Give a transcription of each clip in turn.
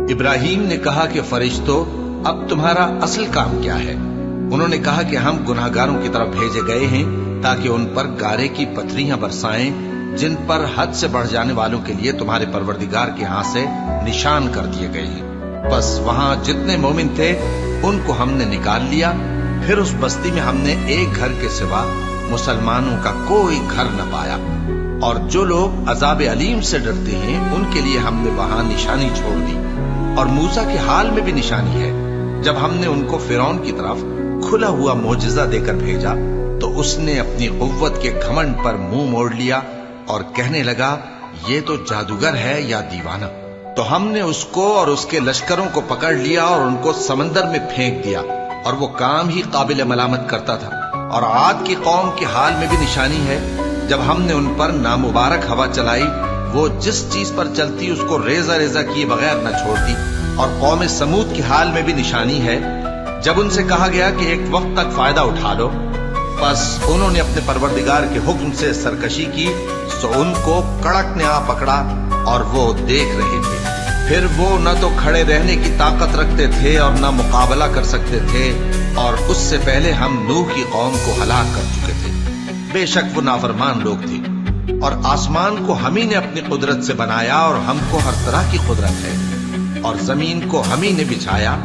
ابراہیم نے کہا کہ فرشتوں، اب تمہارا اصل کام کیا ہے؟ انہوں نے کہا کہ ہم گناہگاروں کی طرف بھیجے گئے ہیں تاکہ ان پر گارے کی پتھریاں برسائیں جن پر حد سے بڑھ جانے والوں کے لیے تمہارے پروردگار کے ہاں سے نشان کر دیے گئے ہیں۔ بس وہاں جتنے مومن تھے ان کو ہم نے نکال لیا، پھر اس بستی میں ہم نے ایک گھر کے سوا مسلمانوں کا کوئی گھر نہ پایا، اور جو لوگ عذاب علیم سے ڈرتے ہیں ان کے لیے ہم نے وہاں نشانی چھوڑ دی۔ اور موسیٰ کے حال میں بھی نشانی ہے، جب ہم نے ان کو فرعون کی طرف کھلا ہوا معجزہ دے کر بھیجا تو اس نے اپنی قوت کے گھمنڈ پر منہ موڑ لیا اور کہنے لگا یہ تو جادوگر ہے یا دیوانہ۔ تو ہم نے اس کو اور اس کے لشکروں کو پکڑ لیا اور ان کو سمندر میں پھینک دیا، اور وہ کام ہی قابل ملامت کرتا تھا۔ اور عاد کی قوم کے حال میں بھی نشانی ہے، جب ہم نے ان پر نامبارک ہوا چلائی، وہ جس چیز پر چلتی اس کو ریزہ ریزہ کیے بغیر نہ چھوڑتی۔ اور قوم سمود کے حال میں بھی نشانی ہے، جب ان سے کہا گیا کہ ایک وقت تک فائدہ اٹھا لو، پس انہوں نے اپنے پروردگار کے حکم سے سرکشی کی، سو ان کو کڑک نے آ پکڑا اور وہ دیکھ رہے تھے۔ پھر وہ نہ تو کھڑے رہنے کی طاقت رکھتے تھے اور نہ مقابلہ کر سکتے تھے، اور اس سے پہلے ہم نوح کی قوم کو ہلاک کر چکے تھے۔ بے شک وہ نافرمان لوگ تھے۔ اور آسمان کو ہم ہی نے اپنی قدرت سے بنایا، اور ہم کو ہر طرح کی قدرت ہے، اور زمین کو ہم ہی نے بچھایا،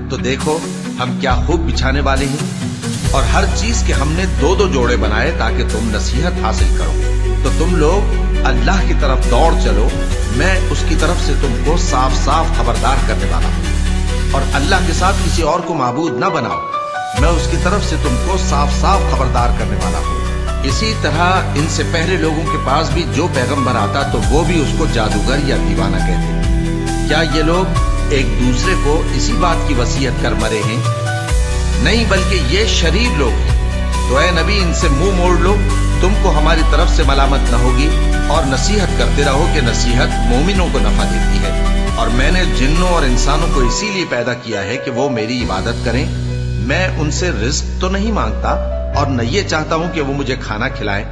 تو دیکھو ہم کیا خوب بچھانے والے ہیں۔ اور ہر چیز کے ہم نے دو دو جوڑے بنائے تاکہ تم نصیحت حاصل کرو۔ تو تم لوگ اللہ کی طرف دوڑ چلو، میں اس کی طرف سے تم کو صاف صاف خبردار کرنے والا ہوں۔ اور اللہ کے ساتھ کسی اور کو معبود نہ بناؤ، میں اس کی طرف سے تم کو صاف صاف خبردار کرنے والا ہوں۔ اسی طرح ان سے پہلے لوگوں کے پاس بھی جو پیغمبر آتا تو وہ بھی اس کو جادوگر یا دیوانہ کہتے۔ کیا یہ لوگ ایک دوسرے کو اسی بات کی وصیت کر مرے ہیں؟ نہیں، بلکہ یہ شریر لوگ ہیں۔ تو اے نبی ان سے منہ موڑ لو، تم کو ہماری طرف سے ملامت نہ ہوگی، اور نصیحت کرتے رہو کہ نصیحت مومنوں کو نفع دیتی ہے۔ اور میں نے جنوں اور انسانوں کو اسی لیے پیدا کیا ہے کہ وہ میری عبادت کریں۔ میں ان سے رزق تو نہیں مانگتا، اور نہ یہ چاہتا ہوں کہ وہ مجھے کھانا کھلائیں۔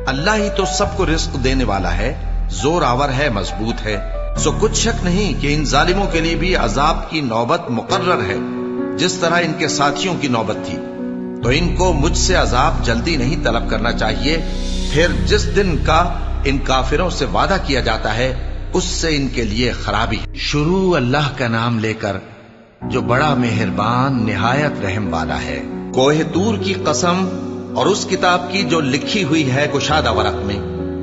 اللہ ہی تو سب کو رزق دینے والا ہے، زور آور ہے، مضبوط ہے۔ سو کچھ شک نہیں کہ ان ظالموں کے لیے بھی عذاب کی نوبت مقرر ہے، جس طرح ان کے ساتھیوں کی نوبت تھی۔ تو ان کو مجھ سے عذاب جلدی نہیں طلب کرنا چاہیے، پھر جس دن کا ان کافروں سے وعدہ کیا جاتا ہے اس سے ان کے لیے خرابی۔ شروع اللہ کا نام لے کر جو بڑا مہربان نہایت رحم والا ہے۔ کوہ طور کی قسم، اور اس کتاب کی جو لکھی ہوئی ہے کشادہ ورق میں،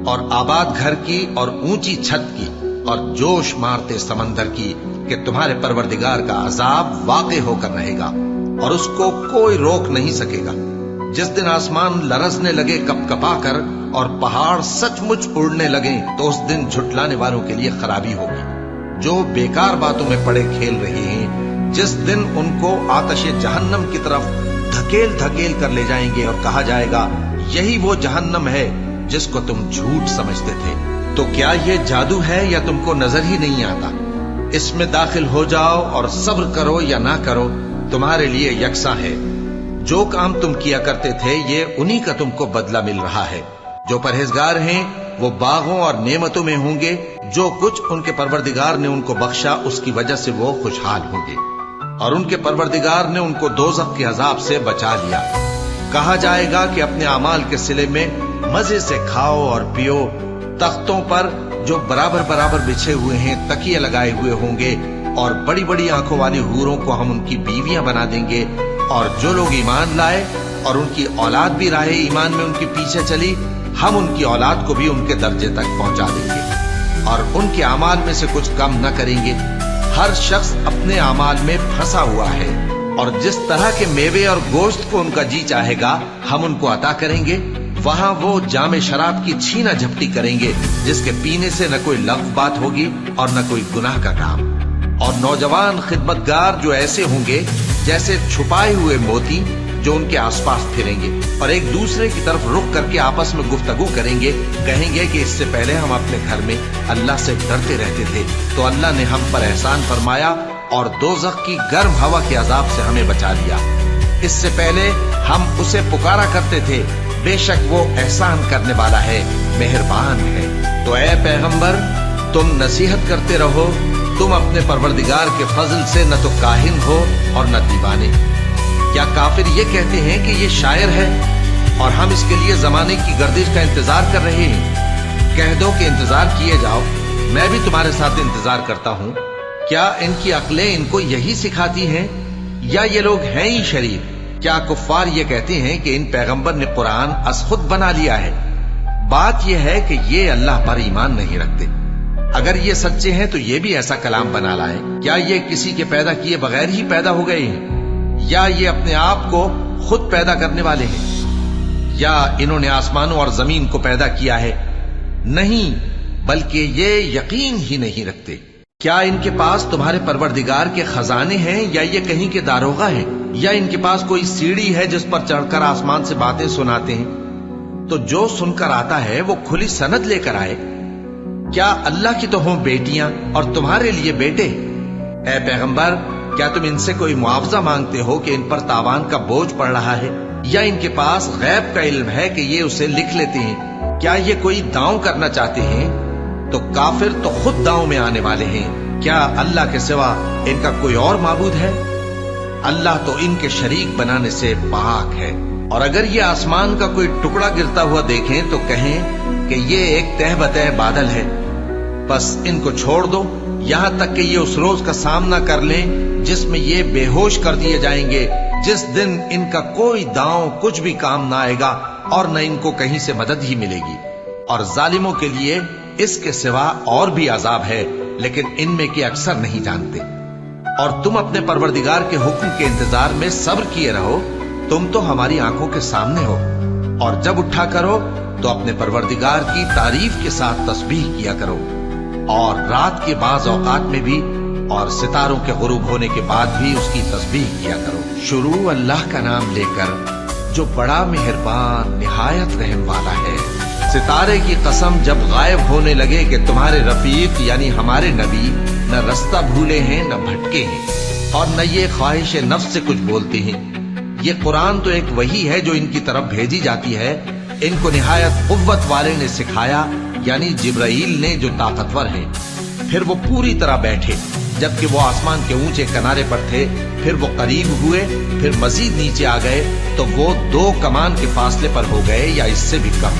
اور آباد گھر کی، اور اونچی چھت کی، اور جوش مارتے سمندر کی، کہ تمہارے پروردگار کا عذاب واقع ہو کر رہے گا اور اس کو کوئی روک نہیں سکے گا۔ جس دن آسمان لرزنے لگے کپ کپا کر اور پہاڑ سچ مچ اڑنے لگیں تو اس دن جھٹلانے والوں کے لیے خرابی ہوگی جو بیکار باتوں میں پڑے کھیل رہے ہیں۔ جس دن ان کو آتش جہنم کی طرف دھکیل دھکیل کر لے جائیں گے اور کہا جائے گا یہی وہ جہنم ہے جس کو تم جھوٹ سمجھتے تھے۔ تو کیا یہ جادو ہے یا تم کو نظر ہی نہیں آتا؟ اس میں داخل ہو جاؤ اور صبر کرو یا نہ کرو تمہارے لیے یکساں ہے۔ جو کام تم کیا کرتے تھے یہ انہی کا تم کو بدلہ مل رہا ہے۔ جو پرہیزگار ہیں وہ باغوں اور نعمتوں میں ہوں گے، جو کچھ ان کے پروردگار نے ان کو بخشا اس کی وجہ سے وہ خوشحال ہوں گے، اور ان کے پروردگار نے ان کو دوزخ کے عذاب سے بچا لیا۔ کہا جائے گا کہ اپنے اعمال کے صلے میں مزے سے کھاؤ اور پیو، تختوں پر جو برابر برابر بچھے ہوئے ہیں تکیے لگائے ہوئے ہوں گے، اور بڑی بڑی آنکھوں والی حوروں کو ہم ان کی بیویاں بنا دیں گے۔ اور جو لوگ ایمان لائے اور ان کی اولاد بھی راہ ایمان میں ان کے پیچھے چلی، ہم ان کی اولاد کو بھی ان کے درجے تک پہنچا دیں گے اور ان کے اعمال میں سے کچھ کم نہ کریں گے۔ ہر شخص اپنے اعمال میں پھنسا ہوا ہے، اور جس طرح کے میوے اور گوشت کو ان کا جی چاہے گا ہم ان کو عطا کریں گے۔ وہاں وہ جام شراب کی چھینا جھپٹی کریں گے جس کے پینے سے نہ کوئی لغو بات ہوگی اور نہ کوئی گناہ کا کام۔ اور نوجوان خدمتگار جو ایسے ہوں گے جیسے چھپائے ہوئے موتی جو ان کے آس پاس پھریں گے، اور ایک دوسرے کی طرف رخ کر کے آپس میں گفتگو کریں گے، کہیں گے کہ اس سے پہلے ہم اپنے گھر میں اللہ سے ڈرتے رہتے تھے تو اللہ نے ہم پر احسان فرمایا اور دوزخ کی گرم ہوا کے عذاب سے ہمیں بچا لیا۔ اس سے پہلے ہم اسے پکارا کرتے تھے، بے شک وہ احسان کرنے والا ہے، مہربان ہے۔ تو اے پیغمبر تم نصیحت کرتے رہو तुम अपने परवरदिगार के फजल से न तो काहिन हो और न दीवाने। क्या काफिर ये कहते हैं कि ये शायर है और हम इसके लिए जमाने की गर्दिश का इंतजार कर रहे हैं? कह दो कि इंतजार किए जाओ, मैं भी तुम्हारे साथ इंतजार करता हूं। क्या इनकी अक्लें इनको यही सिखाती हैं या ये लोग हैं ही शरीर? क्या कुफ्फार ये कहते हैं कि इन पैगंबर ने कुरान असखुद बना लिया है? बात यह है कि ये अल्लाह पर ईमान नहीं रखते। अगर ये सच्चे हैं तो ये भी ऐसा कलाम बना लाए। क्या ये किसी के पैदा किए बगैर ही पैदा हो गए हैं या ये अपने आप को खुद पैदा करने वाले हैं? या इन्होंने आसमानों और जमीन को पैदा किया है? नहीं, बल्कि ये यकीन ही नहीं रखते। क्या इनके पास तुम्हारे परवरदिगार के खजाने हैं या ये कहीं के दारोगा हैं? या इनके पास कोई सीढ़ी है जिस पर चढ़कर आसमान से बातें सुनाते हैं? तो जो सुनकर आता है वो खुली सनद लेकर आए। क्या अल्लाह की तो हों बेटियां और तुम्हारे लिए बेटे? ऐ पैगंबर, क्या तुम इनसे कोई मुआवजा मांगते हो कि इन पर तावान का बोझ पड़ रहा है? या इनके पास गैब का इल्म है कि ये उसे लिख लेते हैं? क्या ये कोई दांव करना चाहते हैं? तो काफिर तो खुद दांव में आने वाले हैं। क्या अल्लाह के सिवा इनका कोई और माबूद है? अल्लाह तो इनके शरीक बनाने से पाक है। और अगर ये आसमान का कोई टुकड़ा गिरता हुआ देखें तो कहें कि ये एक तहबतह बादल है। बस इनको छोड़ दो यहां तक कि ये उस रोज का सामना कर लें जिसमें ये बेहोश कर दिए जाएंगे, जिस दिन इनका कोई दांव कुछ भी काम ना आएगा और न इनको कहीं से मदद ही मिलेगी। और जालिमों के लिए इसके सिवा और भी अजाब है, लेकिन इनमें के अक्सर नहीं जानते। और तुम अपने परवरदिगार के हुक्म के इंतजार में सब्र किए रहो, तुम तो हमारी आंखों के सामने हो। और जब उठा करो तो अपने परवरदिगार की तारीफ के साथ तस्बीह किया करो, और रात के बाज औकात में भी और सितारों के गुरूब होने के बाद भी उसकी तस्बीह किया करो। शुरू अल्लाह का नाम लेकर जो बड़ा मेहरबान निहायत रहम वाला है। सितारे की कसम जब गायब होने लगे कि तुम्हारे रफीक यानी हमारे नबी न रास्ता भूले हैं न भटके हैं और न ये ख्वाहिश नफ्स से कुछ बोलते हैं। ये कुरान तो एक वही है जो इनकी तरफ भेजी जाती है। इनको निहायत कुव्वत वाले ने सिखाया, यानी जिब्राइल ने जो ताकतवर है। फिर वो पूरी तरह बैठे जबकि वो आसमान के ऊंचे किनारे पर थे। फिर वो करीब हुए, फिर मजीद नीचे आ गए तो वो 2 कमान के फासले पर हो गए या इससे भी कम।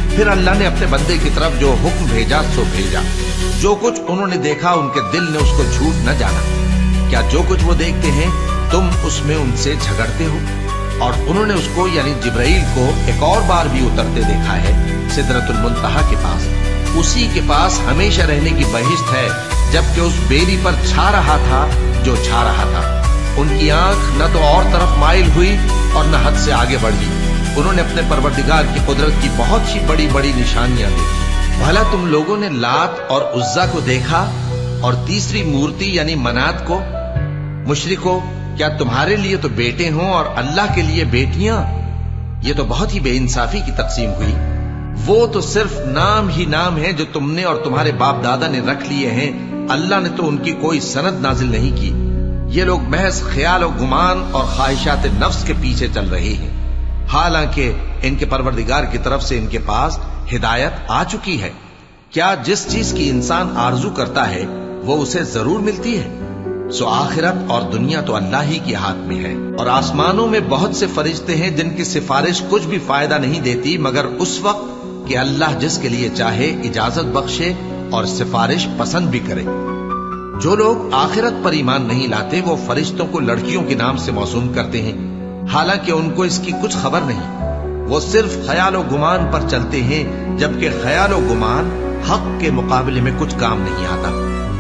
फिर अल्लाह ने अपने बंदे की तरफ जो हुक्म भेजा सो भेजा। जो कुछ उन्होंने देखा उनके दिल ने उसको झूठ न जाना। क्या जो कुछ वो देखते हैं तुम उसमें उनसे झगड़ते हो? और उन्होंने उसको यानी जिब्राइल को एक और बार भी उतरते देखा है सिदरतुल मुंतहा के पास। उसी के पास हमेशा रहने की बहिश्त है, जबकि उस बेरी पर छा रहा था जो छा रहा था। उनकी आंख न तो और तरफ माइल हुई और न हद से आगे बढ़ी। उन्होंने अपने परवरदिगार की कुदरत की बहुत ही बड़ी बड़ी निशानियां देखी। भला तुम लोगों ने लात और उज्जा को देखा और तीसरी मूर्ति यानी मनात को? मुशरिको, क्या तुम्हारे लिए तो बेटे हों और अल्लाह के लिए बेटियां? ये तो बहुत ही बेइंसाफी की तकसीम हुई। वो तो सिर्फ नाम ही नाम है जो तुमने और तुम्हारे बाप दादा ने रख लिए हैं। अल्लाह ने तो उनकी कोई सनद नाजिल नहीं की। ये लोग महज ख्याल और गुमान और ख्वाहिशात नफ्स के पीछे चल रहे हैं, हालांकि इनके परवरदिगार की तरफ से इनके पास हिदायत आ चुकी है। क्या जिस चीज की इंसान आरजू करता है वो उसे जरूर मिलती है? सो आखिरत और दुनिया तो अल्लाह ही के हाथ में है। और आसमानों में बहुत से फरिश्ते हैं जिनकी सिफारिश कुछ भी फायदा नहीं देती मगर उस वक्त कि अल्लाह जिसके लिए चाहे इजाजत बख्शे और सिफारिश पसंद भी करे। जो लोग आखिरत पर ईमान नहीं लाते वो फरिश्तों को लड़कियों के नाम से मौसूम करते हैं, हालांकि उनको इसकी कुछ खबर नहीं। वो सिर्फ ख्याल और गुमान पर चलते हैं, जबकि ख्याल और गुमान हक के मुकाबले में कुछ काम नहीं आता।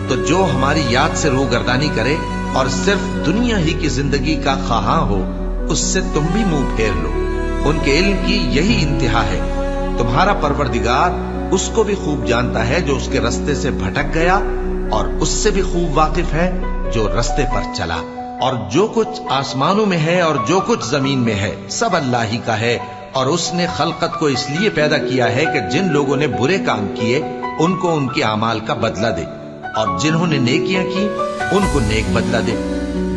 तो जो हमारी याद से रूगर्दानी करे और सिर्फ दुनिया ही की जिंदगी का ख्वाहां हो, उससे तुम भी मुंह फेर लो। उनके इल्म की यही इंतहा है। तुम्हारा परवरदिगार उसको भी खूब जानता है जो उसके रास्ते से भटक गया, और उससे भी खूब वाकिफ है जो रास्ते पर चला। और जो कुछ आसमानों में है और जो कुछ जमीन में है सब अल्लाह ही का है। और उसने खलकत को इसलिए पैदा किया है कि जिन लोगों ने बुरे काम किए उनको उनके अमाल का बदला दे, और जिन्होंने नेकियां की उनको नेक बदला दे।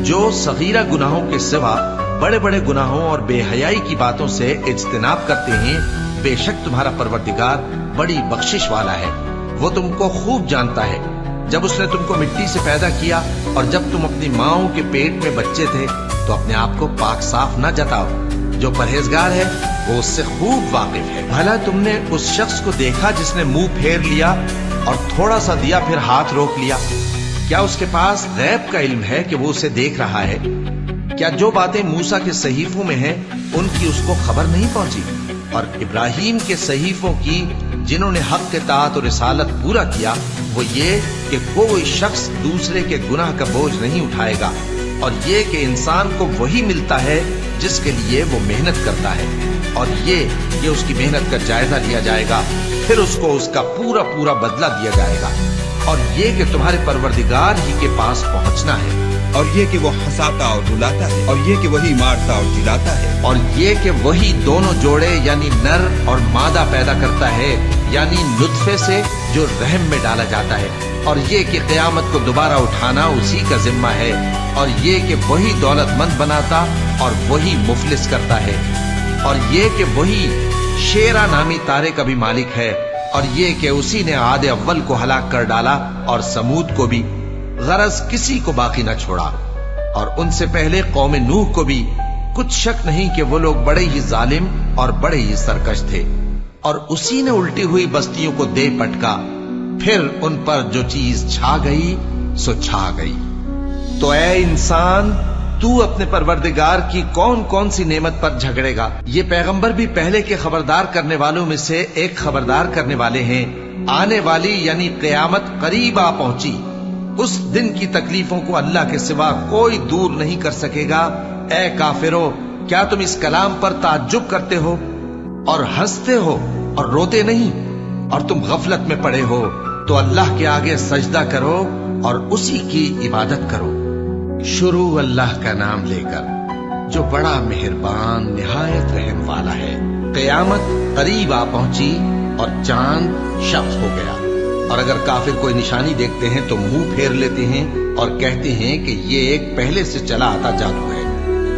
जो सगीरा गुनाहों के सिवा बड़े बड़े गुनाहों और बेहयाई की बातों से इज्तिनाब करते हैं, बेशक तुम्हारा परवरदिगार बड़ी बख्शिश वाला है। वो तुमको खूब जानता है। جب اس نے تم کو مٹی سے پیدا کیا اور جب تم اپنی ماؤں کے پیٹ میں بچے تھے تو اپنے آپ کو پاک صاف نہ جتاؤ. جو پرہیزگار ہے وہ اس سے خوب واقف ہے. بھلا تم نے اس شخص کو دیکھا جس نے منہ پھیر لیا اور تھوڑا سا دیا پھر ہاتھ روک لیا؟ کیا اس کے پاس غیب کا علم ہے کہ وہ اسے دیکھ رہا ہے؟ کیا جو باتیں موسیٰ کے صحیفوں میں ہیں ان کی اس کو خبر نہیں پہنچی؟ اور ابراہیم کے صحیفوں کی جنہوں نے حق اطاعت اور رسالت پورا کیا وہ یہ کہ کوئی شخص دوسرے کے گناہ کا بوجھ نہیں اٹھائے گا، اور یہ کہ انسان کو وہی ملتا ہے جس کے لیے وہ محنت کرتا ہے، اور یہ اس کی محنت کا جائزہ لیا جائے گا، پھر اس کو اس کا پورا پورا بدلہ دیا جائے گا، اور یہ کہ تمہارے پروردگار ہی کے پاس پہنچنا ہے، اور یہ کہ وہ ہنساتا اور رلاتا ہے، اور یہ کہ وہی مارتا اور جلاتا ہے، اور یہ کہ وہی دونوں جوڑے یعنی نر اور مادہ پیدا کرتا ہے، یعنی نطفے سے جو رحم میں ڈالا جاتا ہے، اور یہ کہ قیامت کو دوبارہ اٹھانا اسی کا ذمہ ہے، اور یہ کہ وہی دولت مند بناتا اور وہی مفلس کرتا ہے، اور یہ کہ وہی شیرا نامی تارے کا بھی مالک ہے، اور یہ کہ اسی نے عاد اول کو ہلاک کر ڈالا اور سمود کو بھی، غرض کسی کو باقی نہ چھوڑا، اور ان سے پہلے قوم نوح کو بھی. کچھ شک نہیں کہ وہ لوگ بڑے ہی ظالم اور بڑے ہی سرکش تھے، اور اسی نے الٹی ہوئی بستیوں کو دے پٹکا، پھر ان پر جو چیز چھا گئی سو چھا گئی. تو اے انسان، تو اپنے پروردگار کی کون کون سی نعمت پر جھگڑے گا؟ یہ پیغمبر بھی پہلے کے خبردار کرنے والوں میں سے ایک خبردار کرنے والے ہیں. آنے والی یعنی قیامت قریب آ پہنچی. اس دن کی تکلیفوں کو اللہ کے سوا کوئی دور نہیں کر سکے گا. اے کافرو، کیا تم اس کلام پر تعجب کرتے ہو اور ہنستے ہو اور روتے نہیں؟ اور تم غفلت میں پڑے ہو تو اللہ کے آگے سجدہ کرو اور اسی کی عبادت کرو. شروع اللہ کا نام لے کر جو بڑا مہربان نہایت رحم والا ہے. قیامت قریب آ پہنچی اور چاند شب ہو گیا. اور اگر کافر کوئی نشانی دیکھتے ہیں تو منہ پھیر لیتے ہیں اور کہتے ہیں کہ یہ ایک پہلے سے چلا آتا جادو ہے.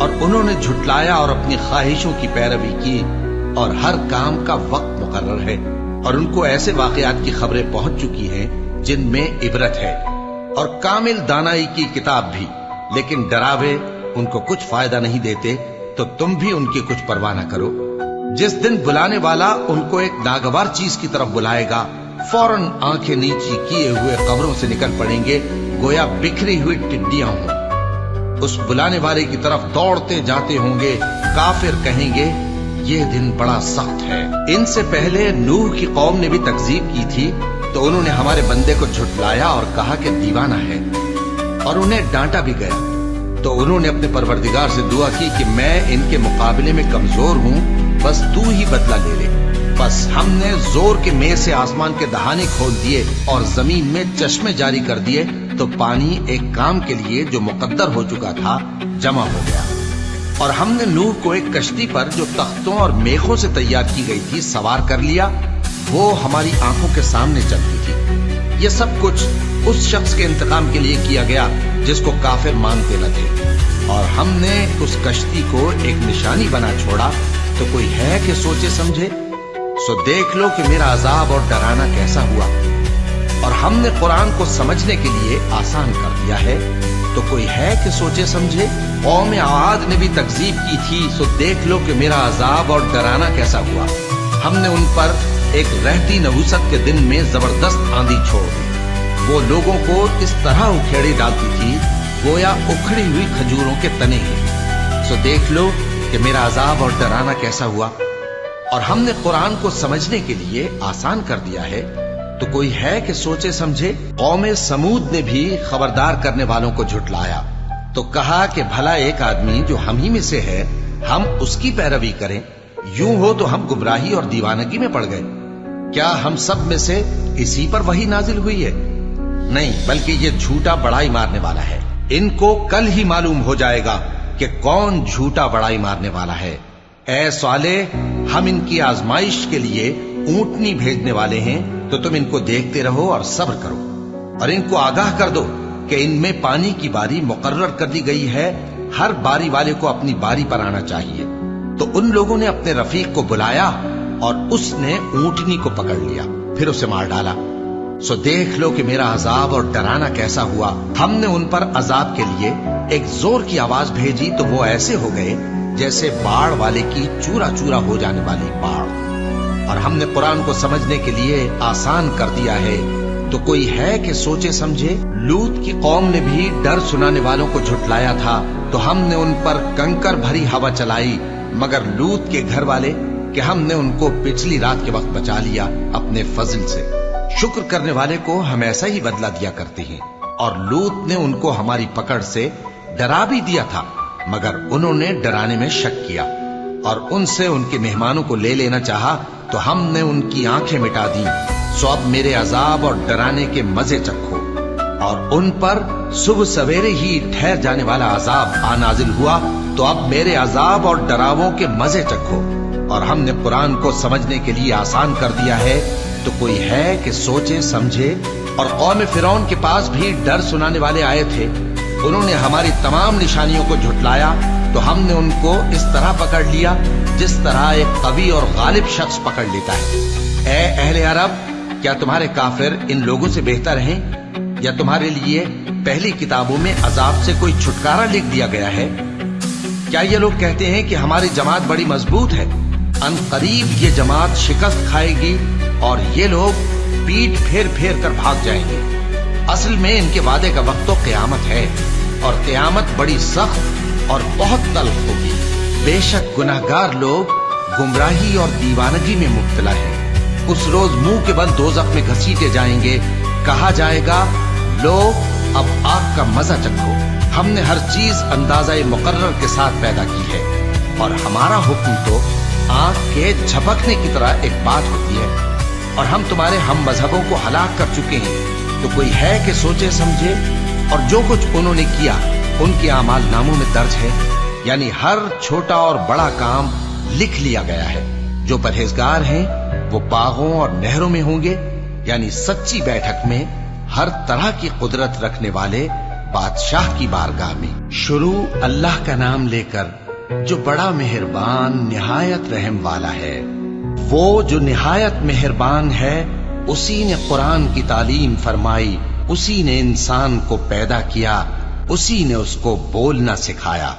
اور انہوں نے جھٹلایا اور اپنی خواہشوں کی پیروی کی، اور ہر کام کا وقت مقرر ہے. اور ان کو ایسے واقعات کی خبریں پہنچ چکی ہیں جن میں عبرت ہے، اور کامل دانائی کی کتاب بھی، لیکن ڈراوے ان کو کچھ فائدہ نہیں دیتے، تو تم بھی ان کی کچھ پرواہ نہ کرو. جس دن بلانے والا ان کو ایک ناگوار چیز کی طرف بلائے گا، فوراً آنکھیں نیچی کیے ہوئے قبروں سے نکل پڑیں گے گویا بکھری ہوئی ٹڈیاں ہوں. اس بلانے والے کی طرف دوڑتے جاتے ہوں گے. کافر کہیں گے یہ دن بڑا سخت ہے. ان سے پہلے نوح کی قوم نے بھی تکذیب کی تھی، تو انہوں نے ہمارے بندے کو جھٹلایا اور کہا کہ دیوانہ ہے، اور انہیں ڈانٹا بھی گیا. تو انہوں نے اپنے پروردگار سے دعا کی کہ میں ان کے مقابلے میں کمزور ہوں، بس تو ہی بدلہ لے لے. بس ہم نے زور کے مے سے آسمان کے دہانے کھول دیے اور زمین میں چشمے جاری کر دیے، تو پانی ایک کام کے لیے جو مقدر ہو چکا تھا جمع ہو گیا. اور ہم نے نوح کو ایک کشتی پر جو تختوں اور میخوں سے تیار کی گئی تھی سوار کر لیا. وہ ہماری آنکھوں کے سامنے چلتی تھی. یہ سب کچھ اس شخص کے انتقام کے لیے کیا گیا جس کو کافر مانتے نہ تھے. اور ہم نے اس کشتی کو ایک نشانی بنا چھوڑا، تو کوئی ہے کہ سوچے سمجھے؟ سو دیکھ لو کہ میرا عذاب اور ڈرانا کیسا ہوا. اور ہم نے قرآن کو سمجھنے کے لیے آسان کر دیا ہے، تو کوئی ہے کہ سوچے سمجھے؟ قوم عاد نے بھی تکذیب کی تھی، سو دیکھ لو کہ میرا عذاب اور ڈرانا کیسا ہوا. ہم نے ان پر ایک رہتی نحوست کے دن میں زبردست آندھی چھوڑ دی. وہ لوگوں کو اس طرح اکھیڑے ڈالتی تھی گویا اکھڑی ہوئی کھجوروں کے تنے ہیں. سو دیکھ لو کہ میرا عذاب اور ڈرانا کیسا ہوا. اور ہم نے قرآن کو سمجھنے کے لیے آسان کر دیا ہے، تو کوئی ہے کہ سوچے سمجھے؟ قوم سمود نے بھی خبردار کرنے والوں کو جھٹلایا، تو کہا کہ بھلا ایک آدمی جو ہم ہی میں سے ہے ہم اس کی پیروی کریں. یوں ہو تو ہم گمراہی اور دیوانگی میں پڑ گئے. کیا ہم سب میں سے اسی پر وحی نازل ہوئی ہے؟ نہیں، بلکہ یہ جھوٹا بڑائی مارنے والا ہے. ان کو کل ہی معلوم ہو جائے گا کہ کون جھوٹا بڑائی مارنے والا ہے. اے صالح، ہم ان کی آزمائش کے لیے اونٹنی بھیجنے والے ہیں، تو تم ان کو دیکھتے رہو اور صبر کرو. اور ان کو آگاہ کر دو کہ ان میں پانی کی باری مقرر کر دی گئی ہے، ہر باری والے کو اپنی باری پر آنا چاہیے. تو ان لوگوں نے اپنے رفیق کو بلایا اور اس نے اونٹنی کو پکڑ لیا، پھر اسے مار ڈالا. सो देख लो कि मेरा अजाब और डराना कैसा हुआ। हमने उन पर अजाब के लिए एक जोर की आवाज भेजी तो वो ऐसे हो गए जैसे बाढ़ वाले की चूरा चूरा हो जाने वाली बाढ़। और हमने कुरान को समझने के लिए आसान कर दिया है, तो कोई है कि सोचे समझे। लूत की कौम ने भी डर सुनाने वालों को झुटलाया था, तो हमने उन पर कंकर भरी हवा चलाई, मगर लूत के घर वाले कि हमने उनको पिछली रात के वक्त बचा लिया अपने फजल से। शुक्र करने वाले को हम ऐसा ही बदला दिया करते हैं। और लूत ने उनको हमारी पकड़ से डरा भी दिया था, मगर उन्होंने डराने में शक किया और उनसे उनके मेहमानों को ले लेना चाहा, तो हमने उनकी आंखें मिटा दी। सो अब मेरे अजाब और डराने के मजे चखो। और उन पर सुबह सवेरे ही ठहर जाने वाला अजाब आ नाजिल हुआ, तो अब मेरे अजाब और डरावों के मजे चखो। और हमने कुरान को समझने के लिए आसान कर दिया है, तो कोई है कि सोचे समझे। और कौम फिरौन के पास भी डर सुनाने वाले आए थे, उन्होंने हमारी तमाम निशानियों को झुटलाया, तो हमने उनको इस तरह पकड़ लिया जिस तरह एक कवी और गालिब शख्स पकड़ लेता है। ए अहले अरब, क्या तुम्हारे काफिर इन लोगों से बेहतर हैं, या तुम्हारे लिए पहली किताबों में अजाब से कोई छुटकारा लिख दिया गया है? क्या ये लोग कहते हैं कि हमारी जमात बड़ी मजबूत है, अनकरीब ये जमात शिकस्त खाएगी और ये लोग पीठ फेर फेर कर भाग जाएंगे। असल में इनके वादे का वक्त तो क़यामत है, और क़यामत बड़ी सख्त और बहुत तल्ख होगी। बेशक गुनाहगार लोग गुमराही और दीवानगी में मुब्तला हैं। उस रोज मुंह के बल दोज़ख में घसीटे जाएंगे। कहा जाएगा, लो अब आग का मजा चखो। हमने हर चीज अंदाजा मुकर्रर के साथ पैदा की है, और हमारा हुक्म तो आंख के झपकने की तरह एक बात होती है। और हम तुम्हारे हम मजहबों को हलाक कर चुके हैं, तो कोई है कि सोचे समझे। और जो कुछ उन्होंने किया उनके आमाल नामों में दर्ज है, यानी हर छोटा और बड़ा काम लिख लिया गया है। जो परहेजगार हैं वो बागों और नहरों में होंगे, यानी सच्ची बैठक में हर तरह की कुदरत रखने वाले बादशाह की बारगाह में। शुरू अल्लाह का नाम लेकर, जो बड़ा मेहरबान निहायत रहम वाला है। वो जो निहायत मेहरबान है, उसी ने कुरान की तालीम फरमाई, उसी ने इंसान को पैदा किया, उसी ने उसको बोलना सिखाया।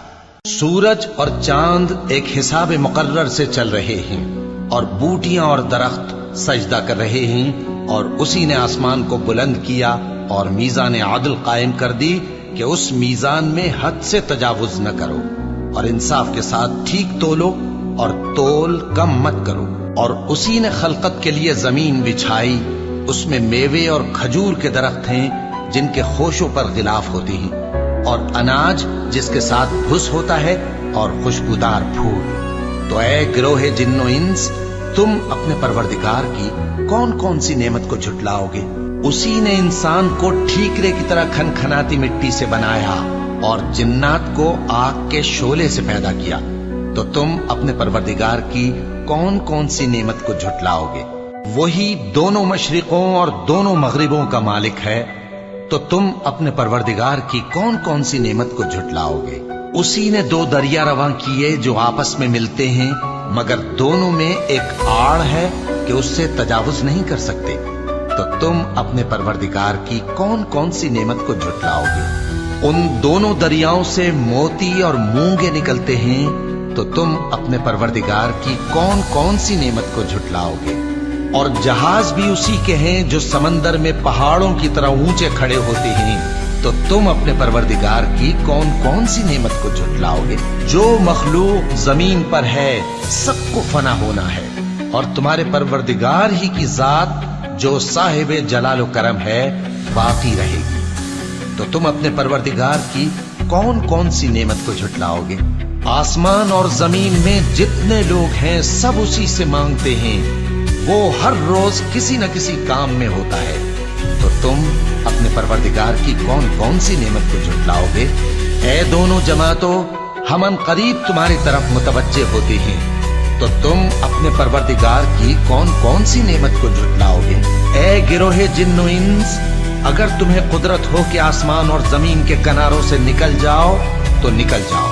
सूरज और चांद एक हिसाब मुकर्रर से चल रहे हैं, और बूटियां और दरख्त सजदा कर रहे हैं, और उसी ने आसमान को बुलंद किया और मीज़ान आदल कायम कर दी कि उस मीज़ान में हद से तजावुज न करो, और इंसाफ के साथ ठीक तोलो और तोल कम मत करो। और उसी ने खलकत के लिए जमीन बिछाई, उसमें मेवे और खजूर के दरख्त हैं जिनके खोशों पर गिलाफ होती हैं, और अनाज जिसके साथ भुस होता है, और खुशबूदार फूल। तो ऐ गिरोहे जिन्नो इंस, तुम अपने परवरदिगार की कौन कौन सी नेमत को झुटलाओगे? उसी ने इंसान को ठीकरे की तरह खनखनाती मिट्टी से बनाया, और जिन्नात को आग के शोले से पैदा किया। तो तुम अपने परवरदिगार की कौन कौन सी नेमत को झुटलाओगे? वही दोनों मशरिकों और दोनों मगरिबों का मालिक है, तो तुम अपने परवरदिगार की कौन कौन सी नेमत को झुटलाओगे? उसी ने दो दरिया रवां किए जो आपस में मिलते हैं, मगर दोनों में एक आड़ है कि उससे तजावुज नहीं कर सकते। तो तुम अपने परवरदिगार की कौन कौन सी नेमत को झुटलाओगे? उन दोनों दरियाओं से मोती और मूंगे निकलते हैं, तो तुम अपने परवरदिगार की कौन कौन सी नेमत को झुटलाओगे? और जहाज भी उसी के हैं जो समंदर में पहाड़ों की तरह ऊंचे खड़े होते हैं, तो तुम अपने परवरदिगार की कौन कौन सी नेमत को झुटलाओगे? जो मखलूक जमीन पर है सबको फना होना है, और तुम्हारे परवरदिगार ही की जात जो साहिबे जलाल करम है बाकी रहेगी। तो तुम अपने परवरदिगार की कौन कौन सी नेमत को झुटलाओगे? आसमान और जमीन में जितने लोग हैं सब उसी से मांगते हैं, वो हर रोज किसी न किसी काम में होता है। तो तुम अपने परवरदिगार की कौन कौन सी नेमत को झुटलाओगे? ऐ दोनों जमातों, हम करीब तुम्हारी तरफ मुतवज्जे होते हैं, तो तुम अपने परवरदिगार की कौन कौन सी नेमत को झुटलाओगे? ऐ गिरोहे जिन्नो इंस, अगर तुम्हें कुदरत हो कि आसमान और जमीन के किनारों से निकल जाओ तो निकल जाओ,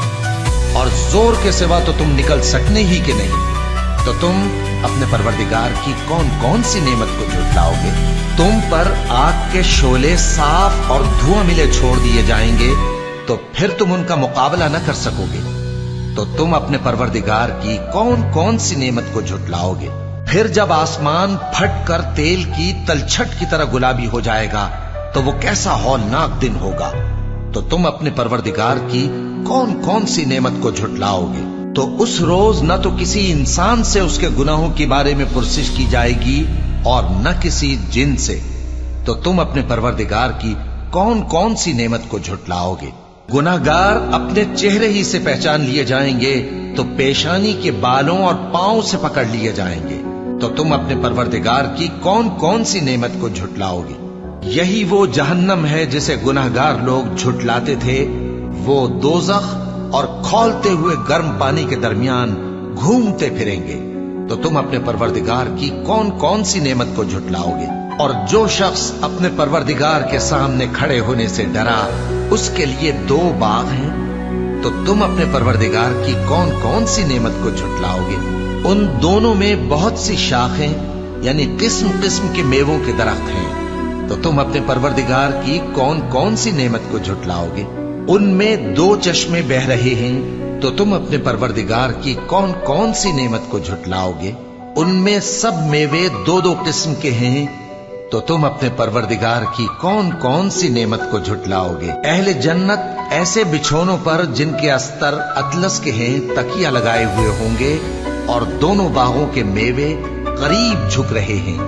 और जोर के सिवा तो तुम निकल सकने ही के नहीं। तो तुम अपने परवरदिगार की कौन कौन सी नेमत को झुटलाओगे? तुम पर आग के शोले साफ और धुआं मिले छोड़ दिए जाएंगे तो फिर तुम उनका मुकाबला न कर सकोगे। तो तुम अपने परवरदिगार की कौन कौन सी नेमत को झुटलाओगे। फिर जब आसमान फट कर तेल की तलछट की तरह गुलाबी हो जाएगा तो वो कैसा हौलनाक दिन होगा। तो तुम अपने परवरदिगार की कौन कौन सी नेमत को झुटलाओगे। तो उस रोज न तो किसी इंसान से उसके गुनाहों के बारे में पुरसिश की जाएगी और न किसी जिन से। तो तुम अपने परवरदिगार की कौन कौन सी नेमत को झुटलाओगे। गुनाहगार अपने चेहरे ही से पहचान लिए जाएंगे तो पेशानी के बालों और पांव से पकड़ लिए जाएंगे। तो तुम अपने परवरदिगार की कौन कौन सी नेमत को झुटलाओगे। यही वो जहन्नम है जिसे गुनाहगार लोग झुटलाते थे। वो दोज़ख और खौलते हुए गर्म पानी के दरमियान घूमते फिरेंगे। तो तुम अपने परवरदिगार की कौन कौन सी नेमत को झुटलाओगे। और जो शख्स अपने परवरदिगार के सामने खड़े होने से डरा उसके लिए 2 बाग हैं। तो तुम अपने परवरदिगार की कौन कौन सी नेमत को झुटलाओगे। उन दोनों में बहुत सी शाखें यानी किस्म किस्म के मेवों के दरख्त हैं। तो तुम अपने परवरदिगार की कौन कौन सी नेमत को झुटलाओगे। उनमें 2 चश्मे बह रहे हैं। तो तुम अपने परवरदिगार की कौन कौन सी नेमत को झुटलाओगे। उनमें सब मेवे 2-2 किस्म के हैं। तो तुम अपने परवरदिगार की कौन कौन सी नेमत को झुटलाओगे। अहले जन्नत ऐसे बिछौनों पर जिनके अस्तर अतलस के हैं तकिया लगाए हुए होंगे और दोनों बागों के मेवे करीब झुक रहे हैं।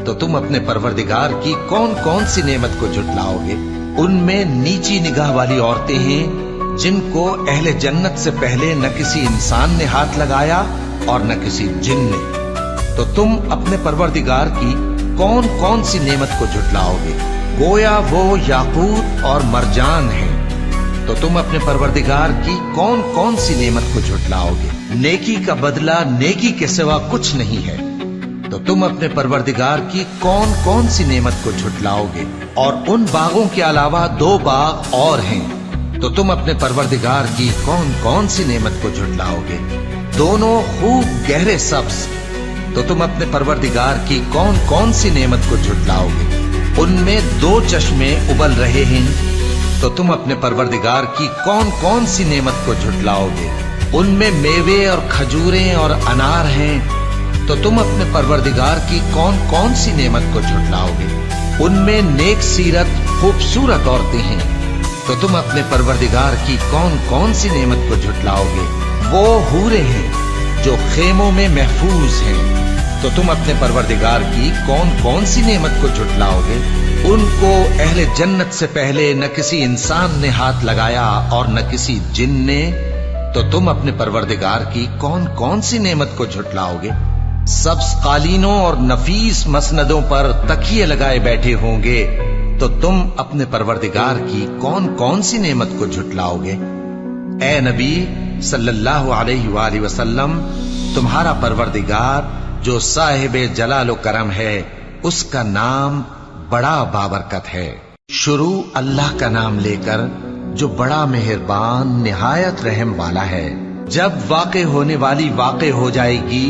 तो तुम अपने परवरदिगार की कौन कौन सी नेमत को झुटलाओगे। उनमें नीची निगाह वाली औरतें हैं जिनको अहले जन्नत से पहले न किसी इंसान ने हाथ लगाया और न किसी जिन ने। तो तुम अपने परवरदिगार की कौन कौन सी नेमत को झुटलाओगे। गोया वो याकूत और मरजान है। तो तुम अपने परवरदिगार की कौन कौन सी नेमत को झुटलाओगे। नेकी का बदला नेकी के सिवा कुछ नहीं है। तो तुम अपने परवरदिगार की कौन कौन सी नेमत को झुटलाओगे। और उन बागों के अलावा 2 बाग और हैं। तो तुम अपने परवरदिगार की कौन कौन सी नेमत को झुटलाओगे। दोनों खूब गहरे सब्ज। तो तुम अपने परवरदिगार की कौन कौन सी नेमत को झुटलाओगे। उनमें 2 चश्मे उबल रहे हैं। तो तुम अपने परवरदिगार की कौन कौन सी नेमत को झुटलाओगे। उनमें मेवे और खजूरें और अनार हैं। तो तुम अपने परवरदिगार की कौन कौन सी नेमत को झुटलाओगे। उनमें नेक सीरत खूबसूरत औरतें हैं। तो तुम अपने परवरदिगार की कौन कौन सी नेमत को झुटलाओगे। वो हूरे हैं जो खेमों में महफूज हैं। तो तुम अपने परवरदिगार की कौन कौन सी नेमत को झुटलाओगे। उनको अहले जन्नत से पहले न किसी इंसान ने हाथ लगाया और न किसी जिन ने। तो तुम अपने परवरदिगार की कौन कौन सी नेमत को झुटलाओगे। सब्ज कालीनों और नफीस मसनदों पर तकिए लगाए बैठे होंगे। तो तुम अपने परवरदिगार की कौन कौन सी नेमत को झुटलाओगे। ए नबी सल्लल्लाहु अलैहि वसल्लम, तुम्हारा परवरदिगार जो साहिब जलाल करम है उसका नाम बड़ा बाबरकत है। शुरू अल्लाह का नाम लेकर जो बड़ा मेहरबान निहायत रहम वाला है। जब वाक़े होने वाली वाक़े हो जाएगी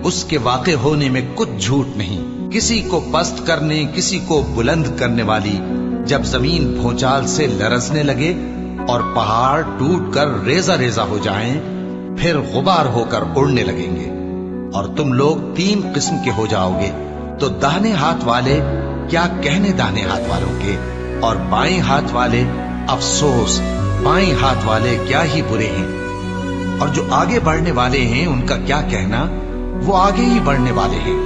उसके वाक़े होने में कुछ झूठ नहीं। किसी को पस्त करने किसी को बुलंद करने वाली जब जमीन भूचाल से लरजने लगे और पहाड़ टूटकर रेजा रेजा हो जाएं, फिर गुबार होकर उड़ने लगेंगे और तुम लोग 3 किस्म के हो जाओगे। तो दाहिने हाथ वाले क्या कहने दाहिने हाथ वालों के, और बाएं हाथ वाले अफसोस बाएं हाथ वाले क्या ही बुरे हैं। और जो आगे बढ़ने वाले हैं उनका क्या कहना, वो आगे ही बढ़ने वाले हैं।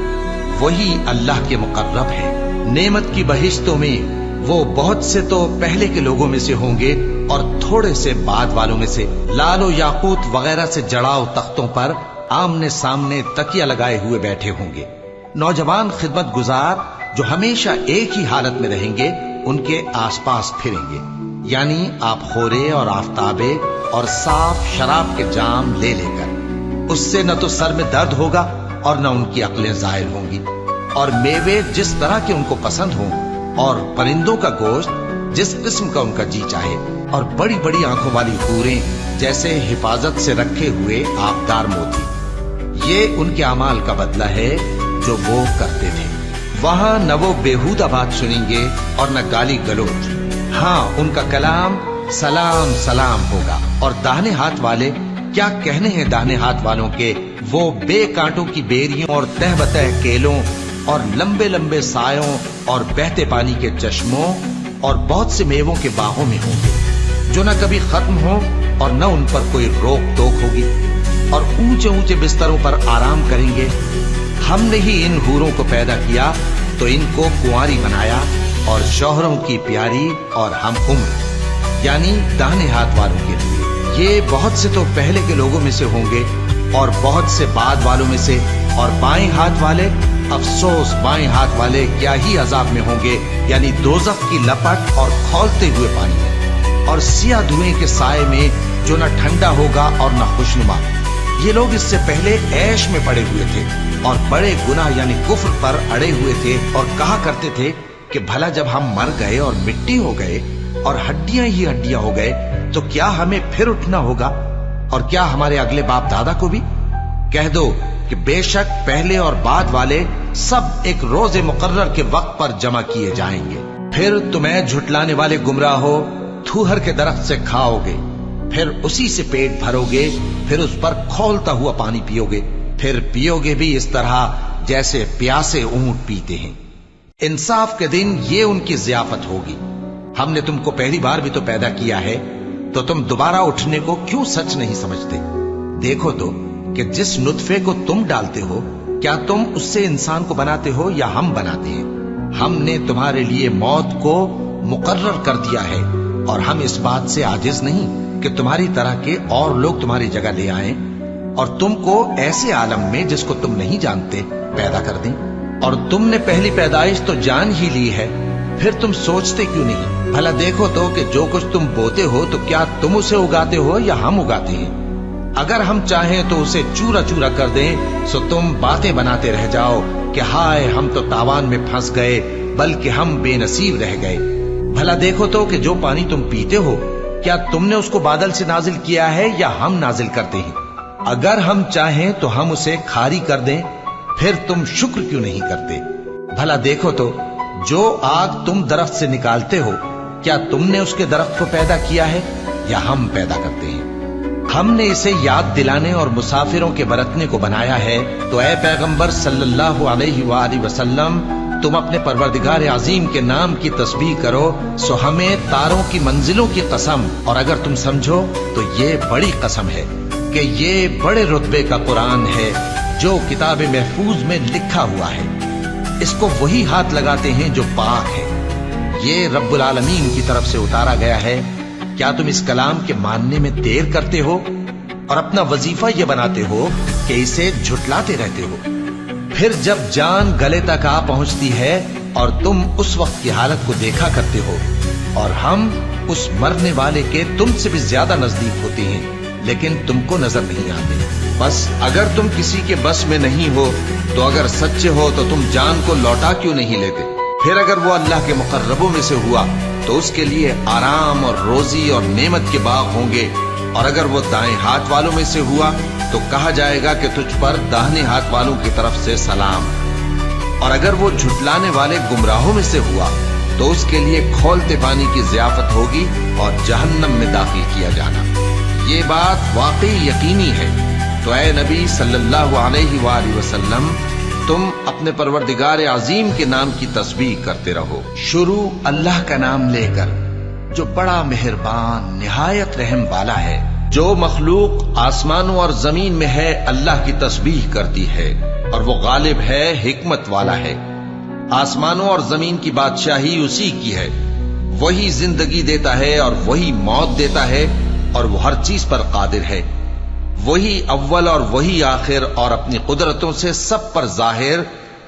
वही अल्लाह के मुकर्रब है। नेमत की बहिश्तों में वो बहुत से तो पहले के लोगों में से होंगे और थोड़े से बाद वालों में से। लालो याकूत वगैरह से जड़ाव तख्तों पर आमने सामने तकिया लगाए हुए बैठे होंगे। नौजवान खिदमत गुजार जो हमेशा एक ही हालत में रहेंगे उनके आसपास फिरेंगे, यानी आप खोरे और आफ्ताबे और साफ शराब के जाम ले लेकर। उससे न तो सर में दर्द होगा और न उनकी अक्लें जाहिर होंगी। और मेवे जिस तरह के उनको पसंद हों और परिंदों का गोश्त जिस किस्म का उनका जी चाहे, और बड़ी बड़ी आंखों वाली हूरें जैसे हिफाजत से रखे हुए आबदार मोती। ये उनके अमाल का बदला है जो वो करते थे। वहां न वो बेहुदा बात सुनेंगे और न गाली गलौज। हाँ, उनका कलाम सलाम सलाम होगा। और दाहिने हाथ वाले, क्या कहने हैं दाहिने हाथ वालों के, वो बेकांटों की बेरियों और तह बतह केलों और लंबे लंबे सायों और बहते पानी के चश्मों और बहुत से मेवों के बागों में होंगे, जो न कभी खत्म हो और न उन पर कोई रोक टोक होगी, और ऊंचे ऊंचे बिस्तरों पर आराम करेंगे। हमने ही इन हूरों को पैदा किया तो इनको कुंवारी बनाया, और शौहरों की प्यारी और हम उम्र, यानी दाहिने हाथ वालों के लिए। ये बहुत से तो पहले के लोगों में से होंगे और बहुत से बाद वालों में से। और बाएं हाथ वाले, अफसोस बाएं हाथ वाले क्या ही अजाब में होंगे, यानी दोजख की लपट और खौलते हुए पानी में, और सियाह धुएं के साए में, जो न ठंडा होगा और न खुशनुमा। ये लोग इससे पहले ऐश में पड़े हुए थे और बड़े गुनाह यानी कुफ्र पर अड़े हुए थे, और कहा करते थे कि भला जब हम मर गए और मिट्टी हो गए और हड्डियां ही हड्डियां हो गए, तो क्या हमें फिर उठना होगा, और क्या हमारे अगले बाप दादा को भी? कह दो कि बेशक पहले और बाद वाले सब एक रोजे मुकर्रर के वक्त पर जमा किए जाएंगे। फिर तुम्हें झुटलाने वाले गुमराह हो, थूहर के दरख्त से खाओगे, फिर उसी से पेट भरोगे, फिर उस पर खौलता हुआ पानी पियोगे, फिर पियोगे भी इस तरह जैसे प्यासे ऊंट पीते हैं। इंसाफ के दिन ये उनकी ज़ियाफत होगी। हमने तुमको पहली बार भी तो पैदा किया है, तो तुम दोबारा उठने को क्यों सच नहीं समझते? देखो तो कि जिस नुत्फे को तुम डालते हो, क्या तुम उससे इंसान को बनाते हो या हम बनाते हैं? हमने तुम्हारे लिए मौत को मुकर्रर कर दिया है, और हम इस बात से आजिज नहीं कि तुम्हारी तरह के और लोग तुम्हारी जगह ले आएं और तुमको ऐसे आलम में जिसको तुम नहीं जानते पैदा कर दें। और तुमने पहली पैदाइश तो जान ही ली है, फिर तुम सोचते क्यों नहीं? भला देखो तो कि जो कुछ तुम बोते हो, तो क्या तुम उसे उगाते हो या हम उगाते हैं? अगर हम चाहें तो उसे चूरा चूरा कर दें, सो तुम बातें बनाते रह जाओ कि हाय हम तो तावान में फंस गए, बल्कि हम बेनसीब रह गए। भला देखो तो कि जो पानी तुम पीते हो, क्या तुमने उसको बादल से नाजिल किया है या हम नाजिल करते हैं? अगर हम चाहें तो हम उसे खारी कर दें, फिर तुम शुक्र क्यों नहीं करते? भला देखो तो जो आग तुम दरख्त से निकालते हो, क्या तुमने उसके दरख्त को पैदा किया है या हम पैदा करते हैं? हमने इसे याद दिलाने और मुसाफिरों के बरतने को बनाया है। तो ऐ पैगंबर सल्लल्लाहु अलैहि वसल्लम, तुम अपने परवरदिगार अजीम के नाम की तस्बीह करो, सो हमें तारों की मंजिलों की कसम, और अगर तुम समझो तो ये बड़ी कसम है कि ये बड़े रुतबे का कुरान है जो किताब महफूज में लिखा हुआ है। इसको वही हाथ लगाते हैं जो पाक है। ये रब्बुल आलमीन की तरफ से उतारा गया है। क्या तुम इस कलाम के मानने में देर करते हो और अपना वजीफा ये बनाते हो कि इसे झुटलाते रहते हो? फिर जब जान गले तक आ पहुंचती है और तुम उस वक्त की हालत को देखा करते हो, और हम उस मरने वाले के तुमसे भी ज्यादा नजदीक होते हैं, लेकिन तुमको नजर नहीं आते। बस अगर तुम किसी के बस में नहीं हो, तो अगर सच्चे हो तो तुम जान को लौटा क्यों नहीं लेते? फिर अगर वो अल्लाह के मुकर्रबों में से हुआ तो उसके लिए आराम और रोजी और नेमत के बाग होंगे, और अगर वो दाएं हाथ वालों में से हुआ तो कहा जाएगा कि तुझ पर दाहिने हाथ वालों की तरफ से सलाम। और अगर वो झुटलाने वाले गुमराहों में से हुआ तो उसके लिए खौलते पानी की ज़ियाफत होगी और जहन्नम में दाखिल किया जाना। ये बात वाकई यकीनी है। तो ऐ नबी सल्लल्लाहु अलैहि वसल्लम, तुम अपने परवरदिगार अजीम के नाम की तस्बीह करते रहो, शुरू अल्लाह का नाम लेकर, जो बड़ा मेहरबान निहायत रहम वाला है। जो मखलूक आसमानों और जमीन में है अल्लाह की तस्बीह करती है, और वो गालिब है, हिकमत वाला है। आसमानों और जमीन की बादशाही उसी की है। वही जिंदगी देता है और वही मौत देता है, और वो हर चीज पर कादिर है। वही अव्वल और वही आखिर, और अपनी कुदरतों से सब पर जाहिर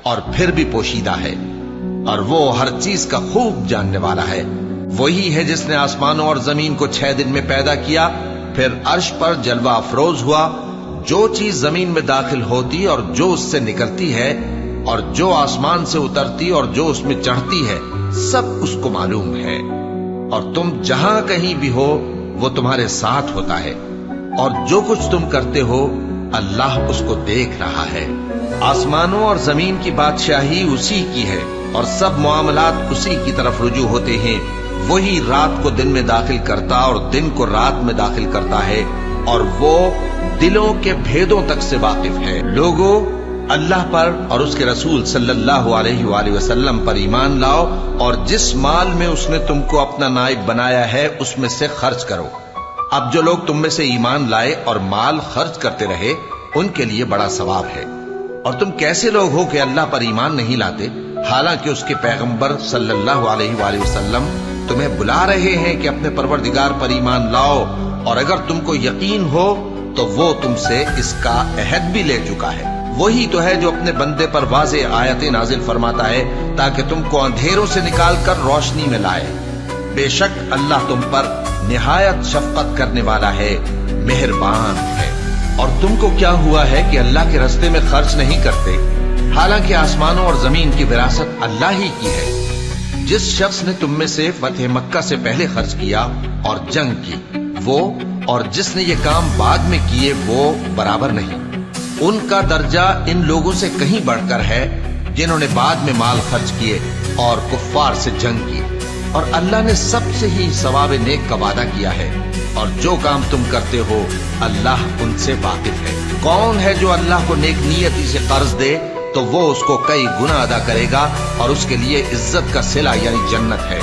और फिर भी पोशीदा है, और वो हर चीज का खूब जानने वाला है। वही है जिसने आसमानों और जमीन को 6 दिन में पैदा किया, फिर अर्श पर जलवा अफरोज हुआ। जो चीज जमीन में दाखिल होती और जो उससे निकलती है, और जो आसमान से उतरती और जो उसमें चढ़ती है, सब उसको मालूम है। और तुम जहां कहीं भी हो वो तुम्हारे साथ होता है, और जो कुछ तुम करते हो अल्लाह उसको देख रहा है। आसमानों और जमीन की बादशाही उसी की है और सब मामलात उसी की तरफ रुजू होते हैं। वही रात को दिन में दाखिल करता और दिन को रात में दाखिल करता है और वो दिलों के भेदों तक से वाकिफ है। लोगों, अल्लाह पर और उसके रसूल सल्लल्लाहु अलैहि वसल्लम पर ईमान लाओ और जिस माल में उसने तुमको अपना नाइब बनाया है उसमें से खर्च करो। अब जो लोग तुम में से ईमान लाए और माल खर्च करते रहे उनके लिए बड़ा सवाब है। और तुम कैसे लोग हो कि अल्लाह पर ईमान नहीं लाते, हालांकि उसके पैगंबर सल्लल्लाहु अलैहि वसल्लम तुम्हें बुला रहे हैं कि अपने परवरदिगार पर ईमान लाओ, और अगर तुमको यकीन हो तो वो तुमसे इसका अहद भी ले चुका है। वही तो है जो अपने बंदे पर वाज़े आयतें नाजिल फरमाता है ताकि तुमको अंधेरों से निकालकर रोशनी में लाए। बेशक अल्लाह तुम पर निहायत शफकत करने वाला है, मेहरबान है। और तुमको क्या हुआ है कि अल्लाह के रास्ते में खर्च नहीं करते, हालांकि आसमानों और जमीन की विरासत अल्लाह ही की है। जिस शख्स ने तुम में से फतह मक्का से पहले खर्च किया और जंग की, वो और जिसने ये काम बाद में किए वो बराबर नहीं। उनका दर्जा इन लोगों से कहीं बढ़कर है जिन्होंने बाद में माल खर्च किए और कुफ्फार से जंग की। और अल्लाह ने सबसे ही सवाब नेक का वादा किया है, और जो काम तुम करते हो अल्लाह उनसे वाकिफ है। कौन है जो अल्लाह को नेक नियति से कर्ज दे तो वो उसको कई गुना अदा करेगा और उसके लिए इज्जत का सिला यानी जन्नत है।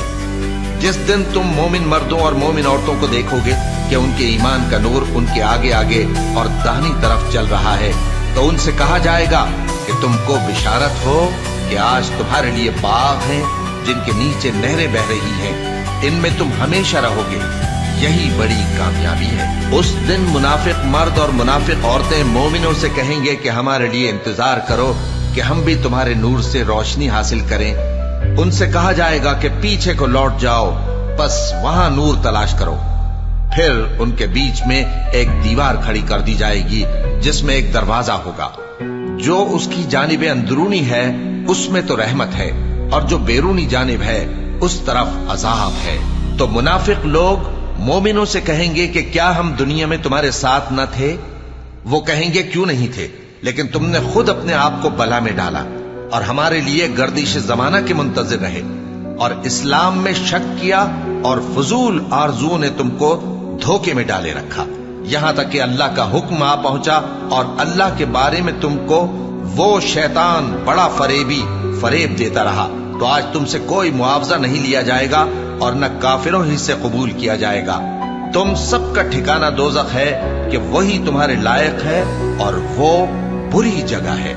जिस दिन तुम मोमिन मर्दों और मोमिन औरतों को देखोगे कि उनके ईमान का नूर उनके आगे आगे और दाहिनी तरफ चल रहा है, तो उनसे कहा जाएगा कि तुमको बिशारत हो कि आज तुम्हारे लिए बाग हैं जिनके नीचे नहरें बह रही हैं, इनमें तुम हमेशा रहोगे। यही बड़ी कामयाबी है। उस दिन मुनाफिक मर्द और मुनाफिक औरतें मोमिनों से कहेंगे कि हमारे लिए इंतजार करो कि हम भी तुम्हारे नूर से रोशनी हासिल करें। उनसे कहा जाएगा कि पीछे को लौट जाओ, बस वहां नूर तलाश करो। फिर उनके बीच में एक दीवार खड़ी कर दी जाएगी जिसमें एक दरवाजा होगा। जो उसकी जानिब अंदरूनी है उसमें तो रहमत है, और जो बैरूनी जानिब है उस तरफ अजाब है। तो मुनाफिक लोग मोमिनों से कहेंगे कि क्या हम दुनिया में तुम्हारे साथ न थे? वो कहेंगे क्यों नहीं थे, लेकिन तुमने खुद अपने आप को बला में डाला और हमारे लिए गर्दिश जमाना के मुंतजिर रहे और इस्लाम में शक किया और फजूल आरजुओं ने तुमको धोखे में डाले रखा, यहां तक कि अल्लाह का हुक्म आ पहुंचा और अल्लाह के बारे में तुमको वो शैतान बड़ा फरेब देता रहा। तो आज तुमसे कोई मुआवजा नहीं लिया जाएगा और न काफिरों ही से कबूल किया जाएगा। तुम सबका ठिकाना दोज़ख है कि वही तुम्हारे लायक है और वो बुरी जगह है।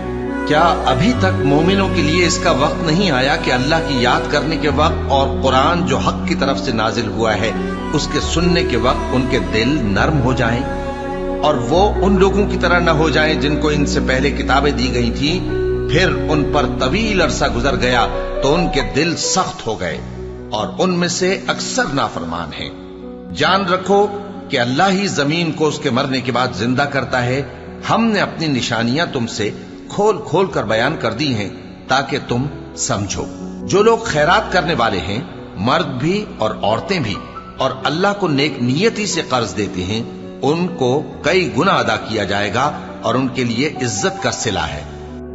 क्या अभी तक मोमिनों के लिए इसका वक्त नहीं आया कि अल्लाह की याद करने के वक्त और कुरान जो हक की तरफ से नाजिल हुआ है उसके सुनने के वक्त उनके दिल नर्म हो जाएं और वो उन लोगों की तरह न हो जाएं जिनको इनसे पहले किताबें दी गई थी, फिर उन पर तवील अरसा गुजर गया तो उनके दिल सख्त हो गए और उनमें से अक्सर नाफरमान हैं। जान रखो कि अल्लाह ही जमीन को उसके मरने के बाद जिंदा करता है। हमने अपनी निशानियां तुमसे खोल खोल कर बयान कर दी हैं ताकि तुम समझो। जो लोग खैरात करने वाले हैं, मर्द भी और औरतें भी, और अल्लाह को नेक नियति से कर्ज देते हैं, उनको कई गुना अदा किया जाएगा और उनके लिए इज्जत का सिला है।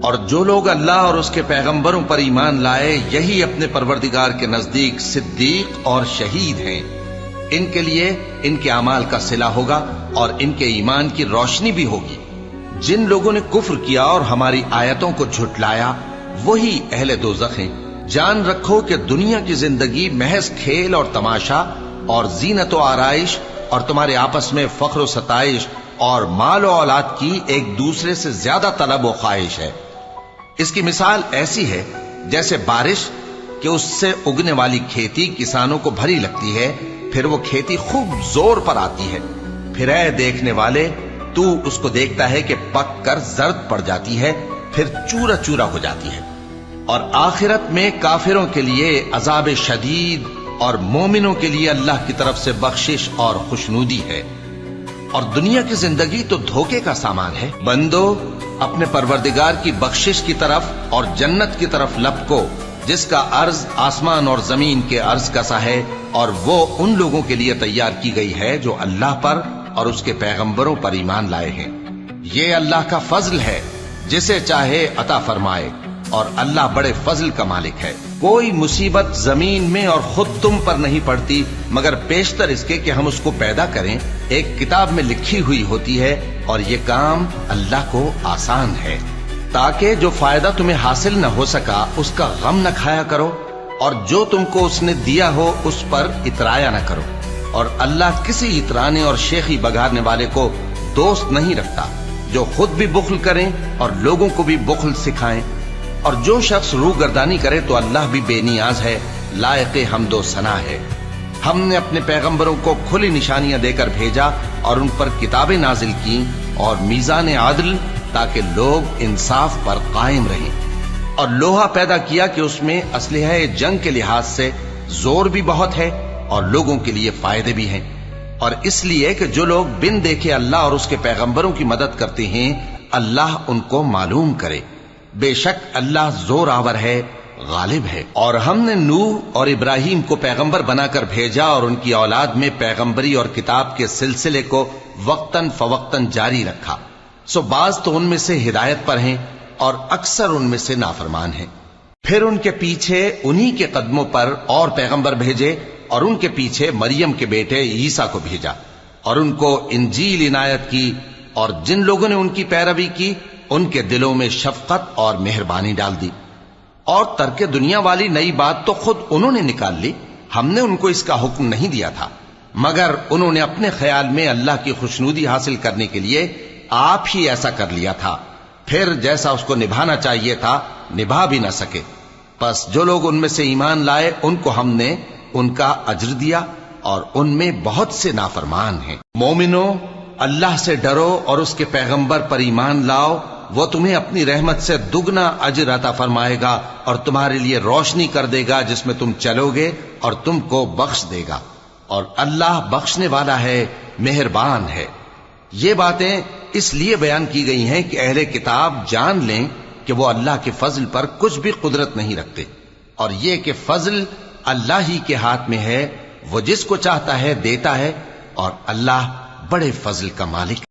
और जो लोग अल्लाह और उसके पैगंबरों पर ईमान लाए, यही अपने परवरदिगार के नजदीक सिद्दीक और शहीद हैं। इनके लिए इनके अमाल का सिला होगा और इनके ईमान की रोशनी भी होगी। जिन लोगों ने कुफ्र किया और हमारी आयतों को झुटलाया, वही अहले दोज़ख हैं। जान रखो कि दुनिया की जिंदगी महज खेल और तमाशा और जीनत और आराइश और तुम्हारे आपस में फख्र और सताइश और माल और औलाद की एक दूसरे से ज्यादा तलब और ख्वाहिश है। इसकी मिसाल ऐसी है जैसे बारिश कि उससे उगने वाली खेती किसानों को भरी लगती है, फिर वो खेती खूब जोर पर आती है, फिर ऐ देखने वाले तू उसको देखता है कि पक कर जर्द पड़ जाती है, फिर चूरा चूरा हो जाती है। और आखिरत में काफिरों के लिए अजाब शदीद और मोमिनों के लिए अल्लाह की तरफ से बख्शिश और खुशनूदी है। और दुनिया की जिंदगी तो धोखे का सामान है। बंदो, अपने परवरदिगार की बख्शिश की तरफ और जन्नत की तरफ लपको जिसका अर्ज आसमान और जमीन के अर्ज का सा है, और वो उन लोगों के लिए तैयार की गई है जो अल्लाह पर और उसके पैगंबरों पर ईमान लाए हैं। ये अल्लाह का फजल है जिसे चाहे अता फरमाए, और अल्लाह बड़े फजल का मालिक है। कोई मुसीबत जमीन में और खुद तुम पर नहीं पड़ती मगर पेशतर इसके कि हम उसको पैदा करें, एक किताब में लिखी हुई होती है, और ये काम अल्लाह को आसान है, ताकि जो फायदा तुम्हें हासिल न हो सका उसका गम न खाया करो, और जो तुमको उसने दिया हो उस पर इतराया न करो। और अल्लाह किसी इतराने और शेखी बघारने वाले को दोस्त नहीं रखता, जो खुद भी बुख्ल करें और लोगों को भी बुख्ल सिखाएं। और जो शख्स रूगर्दानी करे तो अल्लाह भी बेनियाज है, लायक हमदो सना है। हमने अपने पैगंबरों को खुली निशानियां देकर भेजा और उन पर किताबें नाजिल की और मीजान आदल, ताकि लोग इंसाफ पर कायम रहें। और लोहा पैदा किया कि उसमें असलहा जंग के लिहाज से जोर भी बहुत है और लोगों के लिए फायदे भी हैं, और इसलिए कि जो लोग बिन देखे अल्लाह और उसके पैगंबरों की मदद करते हैं, अल्लाह उनको मालूम करे। बेशक अल्लाह जोर आवर है, गालिब है। और हमने नूह और इब्राहिम को पैगंबर बनाकर भेजा और उनकी औलाद में पैगंबरी और किताब के सिलसिले को वक्तन फवक्तन जारी रखा। सो बाज तो उनमें से हिदायत पर हैं और अक्सर उनमें से नाफरमान हैं। फिर उनके पीछे उन्हीं के कदमों पर और पैगंबर भेजे, और उनके पीछे मरियम के बेटे ईसा को भेजा और उनको इंजील इनायत की। और जिन लोगों ने उनकी पैरवी की उनके दिलों में शफकत और मेहरबानी डाल दी। और तर्क दुनिया वाली नई बात तो खुद उन्होंने निकाल ली, हमने उनको इसका हुक्म नहीं दिया था, मगर उन्होंने अपने ख्याल में अल्लाह की खुशनुदी हासिल करने के लिए आप ही ऐसा कर लिया था। फिर जैसा उसको निभाना चाहिए था निभा भी न सके। बस जो लोग उनमें से ईमान लाए उनको हमने उनका अज्र दिया, और उनमें बहुत से नाफरमान हैं। मोमिनो, अल्लाह से डरो और उसके पैगंबर पर ईमान लाओ, वो तुम्हें अपनी रहमत से दुगना अज्र अता फरमाएगा और तुम्हारे लिए रोशनी कर देगा जिसमें तुम चलोगे, और तुमको बख्श देगा। और अल्लाह बख्शने वाला है, मेहरबान है। ये बातें इसलिए बयान की गई हैं कि अहले किताब जान लें कि वो अल्लाह के फजल पर कुछ भी कुदरत नहीं रखते, और ये कि फजल अल्लाह ही के हाथ में है, वो जिसको चाहता है देता है, और अल्लाह बड़े फजल का मालिक।